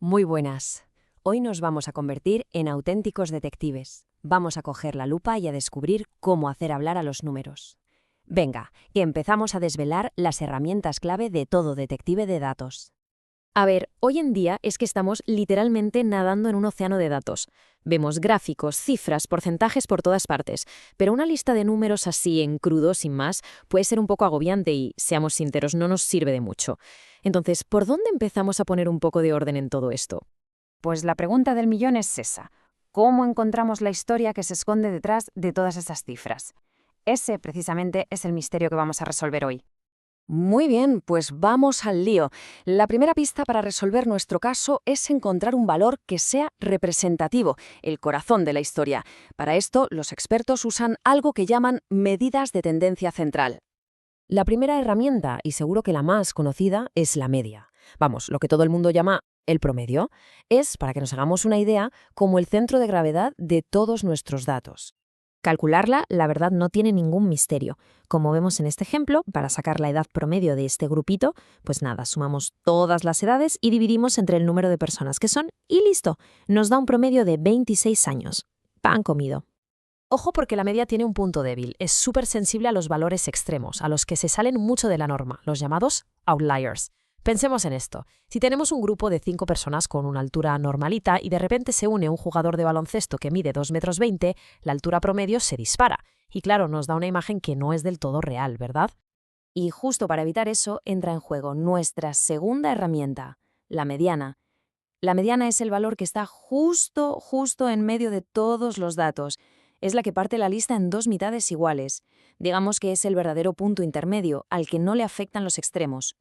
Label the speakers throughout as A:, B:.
A: Muy buenas. Hoy nos vamos a convertir en auténticos detectives. Vamos a coger la lupa y a descubrir cómo hacer hablar a los números. Venga, que empezamos a desvelar las herramientas clave de todo detective de datos.
B: A ver, hoy en día es que estamos literalmente nadando en un océano de datos. Vemos gráficos, cifras, porcentajes por todas partes, pero una lista de números así en crudo, sin más, puede ser un poco agobiante y, seamos sinceros, no nos sirve de mucho. Entonces, ¿por dónde empezamos a poner un poco de orden en todo esto?
C: Pues la pregunta del millón es esa. ¿Cómo encontramos la historia que se esconde detrás de todas esas cifras? Ese, precisamente, es el misterio que vamos a resolver hoy.
A: Muy bien, pues vamos al lío. La primera pista para resolver nuestro caso es encontrar un valor que sea representativo, el corazón de la historia. Para esto, los expertos usan algo que llaman medidas de tendencia central. La primera herramienta, y seguro que la más conocida, es la media. Vamos, lo que todo el mundo llama el promedio. Es, para que nos hagamos una idea, como el centro de gravedad de todos nuestros datos.
B: Calcularla, la verdad, no tiene ningún misterio. Como vemos en este ejemplo, para sacar la edad promedio de este grupito, pues nada, sumamos todas las edades y dividimos entre el número de personas que son y listo, nos da un promedio de 26 años. Pan comido. Ojo porque la media tiene un punto débil, es súper sensible a los valores extremos, a los que se salen mucho de la norma, los llamados outliers. Pensemos en esto. Si tenemos un grupo de 5 personas con una altura normalita y de repente se une un jugador de baloncesto que mide 2,20 m, la altura promedio se dispara. Y claro, nos da una imagen que no es del todo real, ¿verdad?
A: Y justo para evitar eso entra en juego nuestra segunda herramienta, la mediana. La mediana es el valor que está justo en medio de todos los datos. Es la que parte la lista en dos mitades iguales. Digamos que es el verdadero punto intermedio, al que no le afectan los extremos.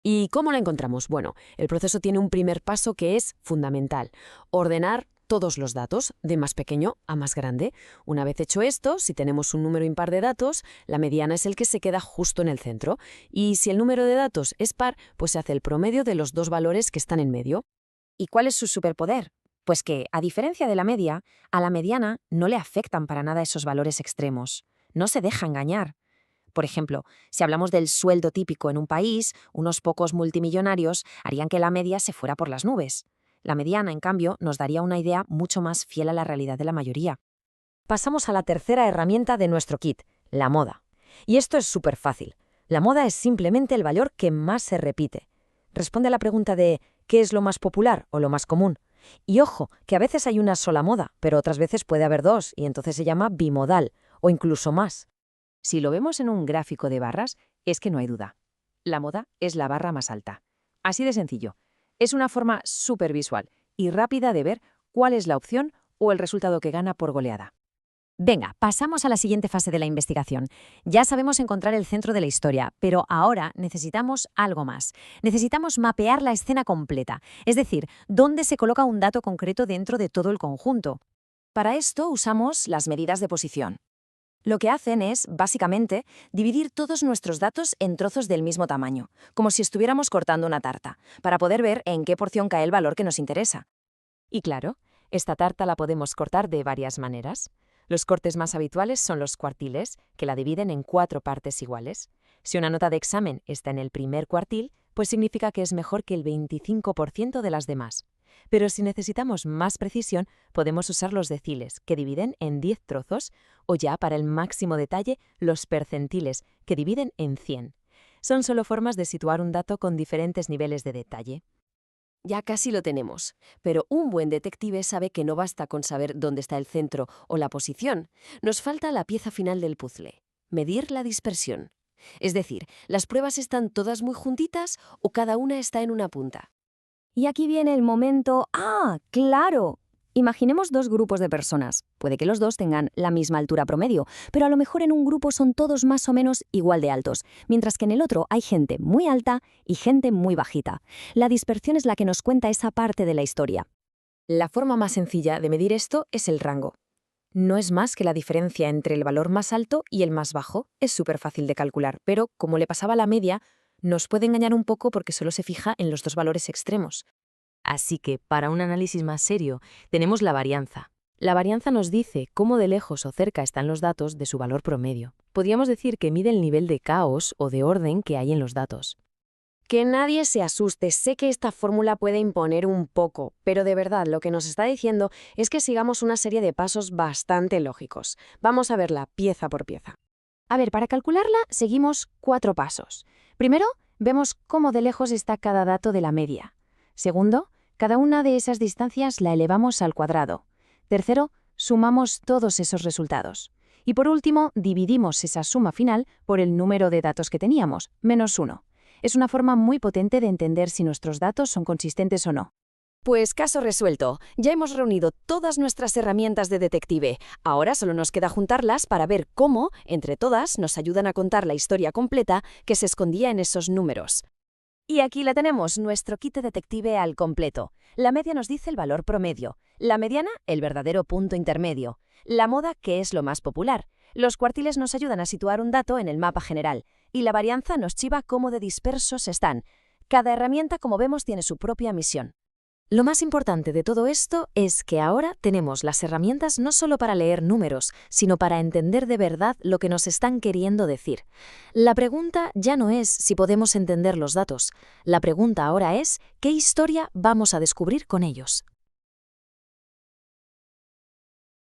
A: ¿Y cómo la encontramos? Bueno, el proceso tiene un primer paso que es fundamental: ordenar todos los datos, de más pequeño a más grande. Una vez hecho esto, si tenemos un número impar de datos, la mediana es el que se queda justo en el centro. Y si el número de datos es par, pues se hace el promedio de los dos valores que están en medio.
C: ¿Y cuál es su superpoder? Pues que, a diferencia de la media, a la mediana no le afectan para nada esos valores extremos. No se deja engañar. Por ejemplo, si hablamos del sueldo típico en un país, unos pocos multimillonarios harían que la media se fuera por las nubes. La mediana, en cambio, nos daría una idea mucho más fiel a la realidad de la mayoría.
A: Pasamos a la tercera herramienta de nuestro kit, la moda. Y esto es súper fácil. La moda es simplemente el valor que más se repite. Responde a la pregunta de ¿qué es lo más popular o lo más común? Y ojo, que a veces hay una sola moda, pero otras veces puede haber dos, y entonces se llama bimodal, o incluso más. Si lo vemos en un gráfico de barras, es que no hay duda. La moda es la barra más alta. Así de sencillo. Es una forma súper visual y rápida de ver cuál es la opción o el resultado que gana por goleada.
C: Venga, pasamos a la siguiente fase de la investigación. Ya sabemos encontrar el centro de la historia, pero ahora necesitamos algo más. Necesitamos mapear la escena completa, es decir, dónde se coloca un dato concreto dentro de todo el conjunto. Para esto usamos las medidas de posición. Lo que hacen es, básicamente, dividir todos nuestros datos en trozos del mismo tamaño, como si estuviéramos cortando una tarta, para poder ver en qué porción cae el valor que nos interesa.
A: Y claro, esta tarta la podemos cortar de varias maneras. Los cortes más habituales son los cuartiles, que la dividen en 4 partes iguales. Si una nota de examen está en el primer cuartil, pues significa que es mejor que el 25% de las demás. Pero si necesitamos más precisión, podemos usar los deciles, que dividen en 10 trozos, o ya para el máximo detalle, los percentiles, que dividen en 100. Son solo formas de situar un dato con diferentes niveles de detalle. Ya casi lo tenemos, pero un buen detective sabe que no basta con saber dónde está el centro o la posición. Nos falta la pieza final del puzzle: medir la dispersión. Es decir, ¿las pruebas están todas muy juntitas o cada una está en una punta?
C: Y aquí viene el momento... ¡Ah, claro! Imaginemos dos grupos de personas. Puede que los dos tengan la misma altura promedio, pero a lo mejor en un grupo son todos más o menos igual de altos, mientras que en el otro hay gente muy alta y gente muy bajita. La dispersión es la que nos cuenta esa parte de la historia.
A: La forma más sencilla de medir esto es el rango. No es más que la diferencia entre el valor más alto y el más bajo. Es súper fácil de calcular, pero como le pasaba a la media, nos puede engañar un poco porque solo se fija en los dos valores extremos. Así que, para un análisis más serio, tenemos la varianza. La varianza nos dice cómo de lejos o cerca están los datos de su valor promedio. Podríamos decir que mide el nivel de caos o de orden que hay en los datos.
D: Que nadie se asuste, sé que esta fórmula puede imponer un poco, pero de verdad lo que nos está diciendo es que sigamos una serie de pasos bastante lógicos. Vamos a verla pieza por pieza.
C: A ver, para calcularla seguimos 4 pasos. Primero, vemos cómo de lejos está cada dato de la media. Segundo, cada una de esas distancias la elevamos al cuadrado. Tercero, sumamos todos esos resultados. Y por último, dividimos esa suma final por el número de datos que teníamos, -1. Es una forma muy potente de entender si nuestros datos son consistentes o no.
D: Pues caso resuelto, ya hemos reunido todas nuestras herramientas de detective. Ahora solo nos queda juntarlas para ver cómo, entre todas, nos ayudan a contar la historia completa que se escondía en esos números.
C: Y aquí la tenemos, nuestro kit detective al completo. La media nos dice el valor promedio, la mediana, el verdadero punto intermedio, la moda, que es lo más popular. Los cuartiles nos ayudan a situar un dato en el mapa general, y la varianza nos chiva cómo de dispersos están. Cada herramienta, como vemos, tiene su propia misión.
A: Lo más importante de todo esto es que ahora tenemos las herramientas no solo para leer números, sino para entender de verdad lo que nos están queriendo decir. La pregunta ya no es si podemos entender los datos. La pregunta ahora es, ¿qué historia vamos a descubrir con ellos?